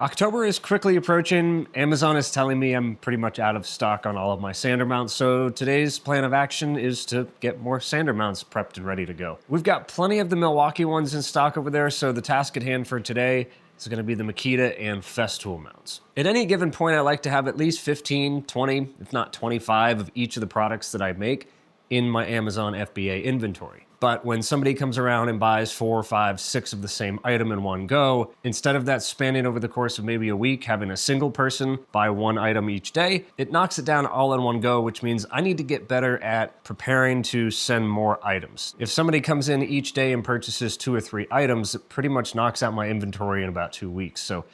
October is quickly approaching. Amazon is telling me I'm pretty much out of stock on all of my sander mounts, so today's plan of action is to get more sander mounts prepped and ready to go. We've got plenty of the Milwaukee ones in stock over there, so the task at hand for today is going to be the Makita and Festool mounts. At any given point, I like to have at least 15, 20, if not 25 of each of the products that I make in my Amazon FBA inventory. But when somebody comes around and buys 4, 5, 6 of the same item in one go, instead of that spanning over the course of maybe a week, having a single person buy one item each day, it knocks it down all in one go, which means I need to get better at preparing to send more items. If somebody comes in each day and purchases 2 or 3 items, it pretty much knocks out my inventory in about 2 weeks. So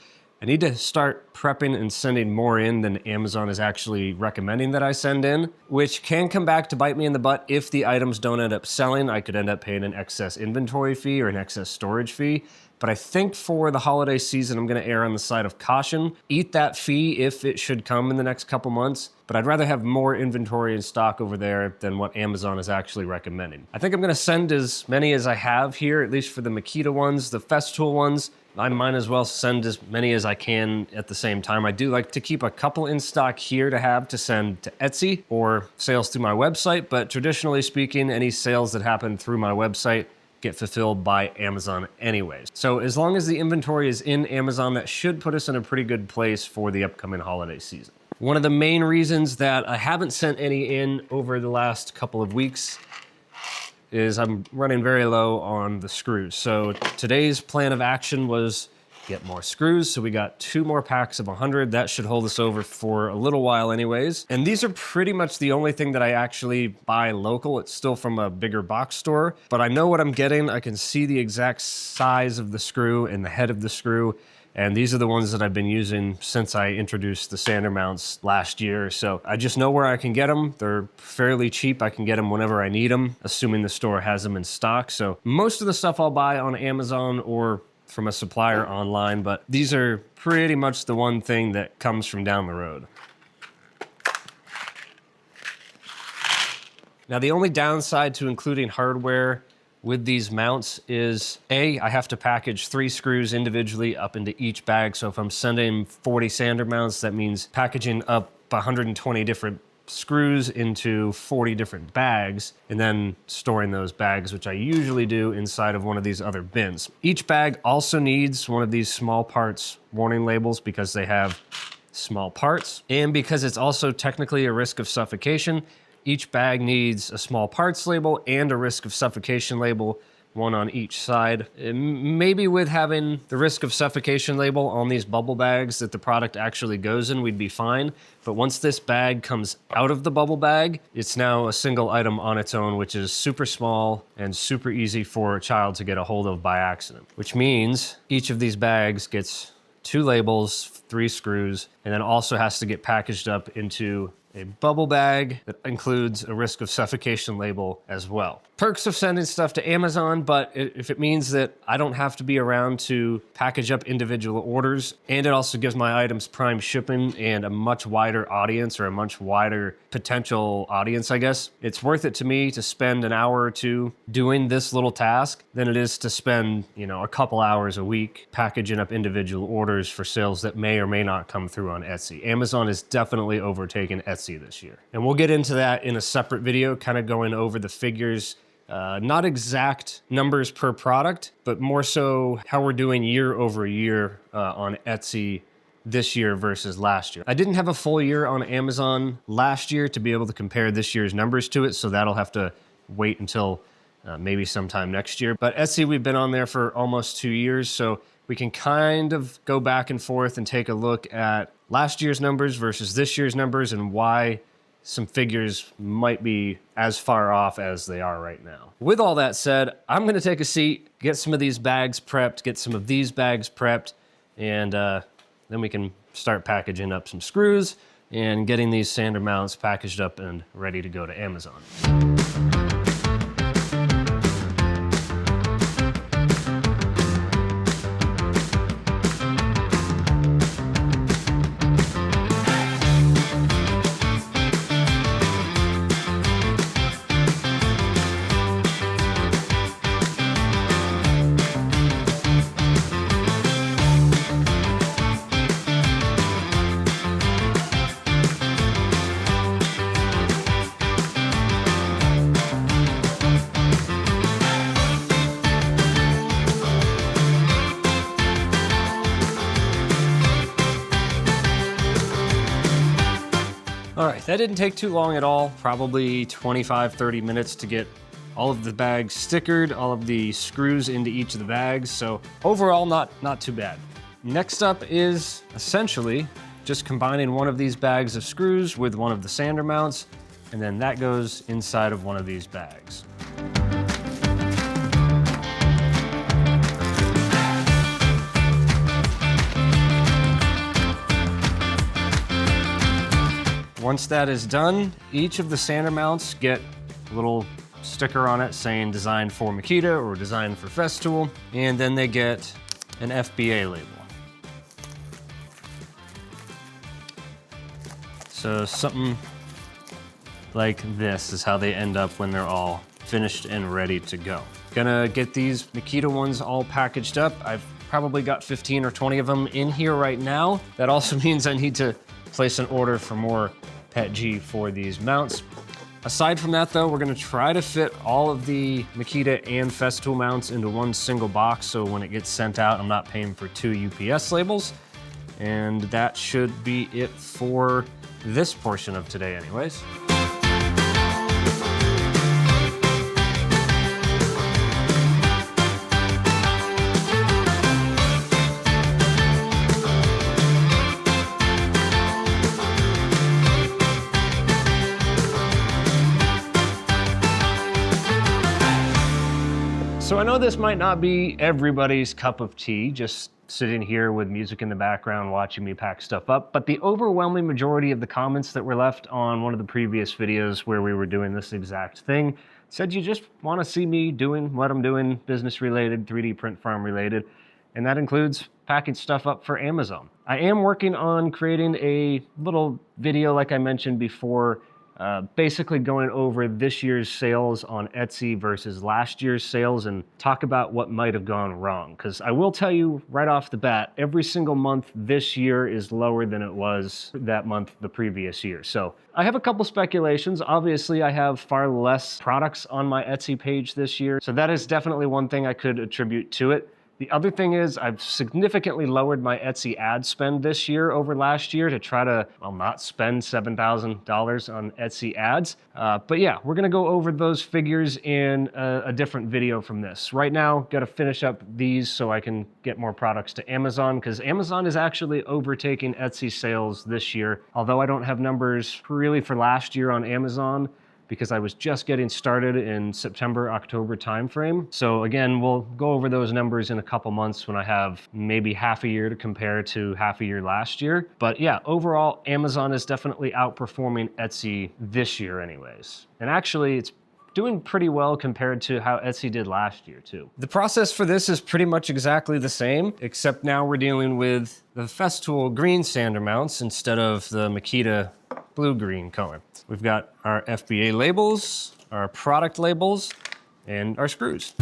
I need to start prepping and sending more in than Amazon is actually recommending that I send in, which can come back to bite me in the butt if the items don't end up selling. I could end up paying an excess inventory fee or an excess storage fee. But I think for the holiday season, I'm gonna err on the side of caution. Eat that fee if it should come in the next couple months, but I'd rather have more inventory in stock over there than what Amazon is actually recommending. I think I'm gonna send as many as I have here, at least for the Makita ones, the Festool ones. I might as well send as many as I can at the same time. I do like to keep a couple in stock here to have to send to Etsy or sales through my website, but traditionally speaking, any sales that happen through my website get fulfilled by Amazon anyways. So as long as the inventory is in Amazon, that should put us in a pretty good place for the upcoming holiday season. One of the main reasons that I haven't sent any in over the last couple of weeks is I'm running very low on the screws. So today's plan of action was get more screws. So we got 2 more packs of 100. That should hold us over for a little while anyways. And these are pretty much the only thing that I actually buy local. It's still from a bigger box store, but I know what I'm getting. I can see the exact size of the screw and the head of the screw. And these are the ones that I've been using since I introduced the sander mounts last year. So I just know where I can get them. They're fairly cheap. I can get them whenever I need them, assuming the store has them in stock. So most of the stuff I'll buy on Amazon or from a supplier online, but these are pretty much the one thing that comes from down the road. Now, the only downside to including hardware with these mounts is I have to package 3 screws individually up into each bag. So if I'm sending 40 sander mounts, that means packaging up 120 different screws into 40 different bags and then storing those bags, which I usually do inside of one of these other bins. Each bag also needs one of these small parts warning labels because they have small parts, and because it's also technically a risk of suffocation. Each bag needs a small parts label and a risk of suffocation label, one on each side. Maybe with having the risk of suffocation label on these bubble bags that the product actually goes in, we'd be fine. But once this bag comes out of the bubble bag, it's now a single item on its own, which is super small and super easy for a child to get a hold of by accident. Which means each of these bags gets 2 labels, 3 screws, and then also has to get packaged up into a bubble bag that includes a risk of suffocation label as well. Perks of sending stuff to Amazon, but if it means that I don't have to be around to package up individual orders, and it also gives my items prime shipping and a much wider audience, or a much wider potential audience, I guess, it's worth it to me to spend an hour or 2 doing this little task than it is to spend, a couple hours a week packaging up individual orders for sales that may or may not come through on Etsy. Amazon is definitely overtaking Etsy this year. And we'll get into that in a separate video, kind of going over the figures. Not exact numbers per product, but more so how we're doing year over year on Etsy this year versus last year. I didn't have a full year on Amazon last year to be able to compare this year's numbers to it, so that'll have to wait until maybe sometime next year. But Etsy, we've been on there for almost 2 years, so we can kind of go back and forth and take a look at last year's numbers versus this year's numbers and why some figures might be as far off as they are right now. With all that said, I'm gonna take a seat, get some of these bags prepped, get some of these bags prepped, and then we can start packaging up some screws and getting these sander mounts packaged up and ready to go to Amazon. All right, that didn't take too long at all. Probably 25, 30 minutes to get all of the bags stickered, all of the screws into each of the bags. So overall, not too bad. Next up is essentially just combining one of these bags of screws with one of the sander mounts, and then that goes inside of one of these bags. Once that is done, each of the sander mounts get a little sticker on it saying designed for Makita or designed for Festool, and then they get an FBA label. So something like this is how they end up when they're all finished and ready to go. Gonna get these Makita ones all packaged up. I've probably got 15 or 20 of them in here right now. That also means I need to place an order for more PETG for these mounts. Aside from that though, we're gonna try to fit all of the Makita and Festool mounts into one single box, so when it gets sent out, I'm not paying for 2 UPS labels. And that should be it for this portion of today anyways. So I know this might not be everybody's cup of tea, just sitting here with music in the background watching me pack stuff up, but the overwhelming majority of the comments that were left on one of the previous videos where we were doing this exact thing said you just want to see me doing what I'm doing, business related, 3D print farm related, and that includes packing stuff up for Amazon. I am working on creating a little video like I mentioned before, basically going over this year's sales on Etsy versus last year's sales and talk about what might have gone wrong. Because I will tell you right off the bat, every single month this year is lower than it was that month the previous year. So I have a couple speculations. Obviously, I have far less products on my Etsy page this year. So that is definitely one thing I could attribute to it. The other thing is I've significantly lowered my Etsy ad spend this year over last year to try to, well, not spend $7,000 on Etsy ads. But yeah, we're gonna go over those figures in a different video from this. Right now, gotta finish up these so I can get more products to Amazon, because Amazon is actually overtaking Etsy sales this year. Although I don't have numbers really for last year on Amazon, because I was just getting started in September, October timeframe. So again, we'll go over those numbers in a couple months when I have maybe half a year to compare to half a year last year. But yeah, overall, Amazon is definitely outperforming Etsy this year anyways. And actually, it's doing pretty well compared to how Etsy did last year too. The process for this is pretty much exactly the same, except now we're dealing with the Festool green sander mounts instead of the Makita blue-green color. We've got our FBA labels, our product labels, and our screws.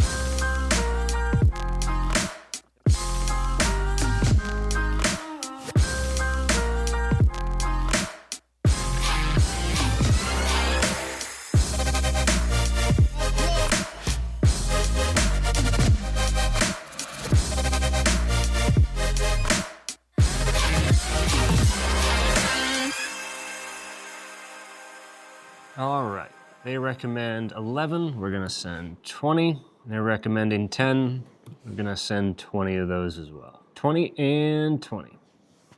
All right, they recommend 11, we're gonna send 20. They're recommending 10, we're gonna send 20 of those as well. 20 and 20.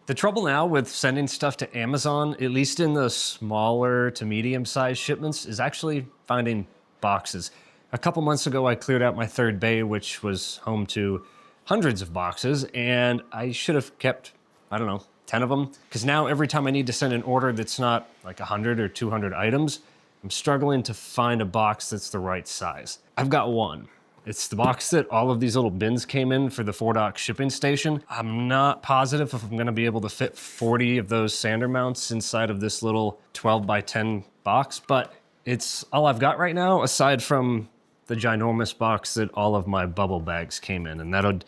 The trouble now with sending stuff to Amazon, at least in the smaller to medium-sized shipments, is actually finding boxes. A couple months ago, I cleared out my third bay, which was home to hundreds of boxes, and I should have kept, I don't know, 10 of them, because now every time I need to send an order that's not like 100 or 200 items, I'm struggling to find a box that's the right size. I've got one. It's the box that all of these little bins came in for the 4-dock shipping station. I'm not positive if I'm gonna be able to fit 40 of those sander mounts inside of this little 12 by 10 box, but it's all I've got right now, aside from the ginormous box that all of my bubble bags came in, and that'd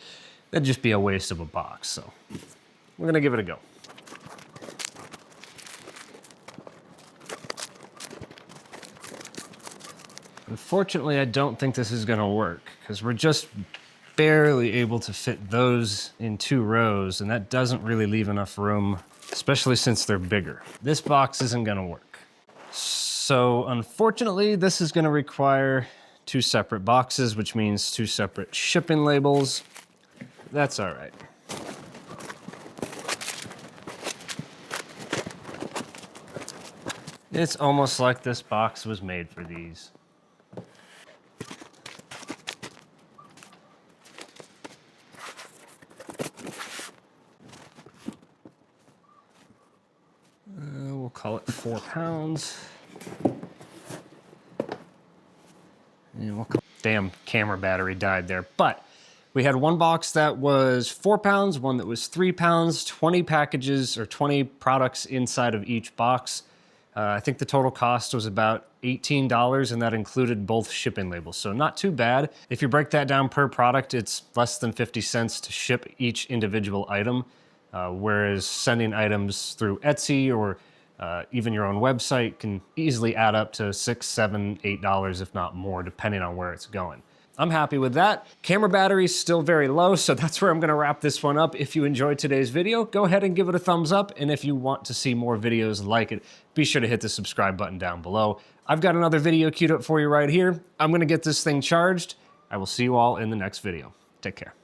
just be a waste of a box, so we're gonna give it a go. Unfortunately, I don't think this is gonna work, because we're just barely able to fit those in 2 rows, and that doesn't really leave enough room, especially since they're bigger. This box isn't gonna work. So unfortunately, this is gonna require 2 separate boxes, which means 2 separate shipping labels. That's all right. It's almost like this box was made for these. We'll call it 4 pounds. And we'll damn, camera battery died there. But we had one box that was 4 pounds, one that was 3 pounds, 20 packages or 20 products inside of each box. I think the total cost was about $18, and that included both shipping labels, so not too bad. If you break that down per product, it's less than 50 cents to ship each individual item, whereas sending items through Etsy or even your own website can easily add up to $6, $7, $8, if not more, depending on where it's going. I'm happy with that. Camera battery is still very low, so that's where I'm gonna wrap this one up. If you enjoyed today's video, go ahead and give it a thumbs up, and if you want to see more videos like it, be sure to hit the subscribe button down below. I've got another video queued up for you right here. I'm gonna get this thing charged. I will see you all in the next video. Take care.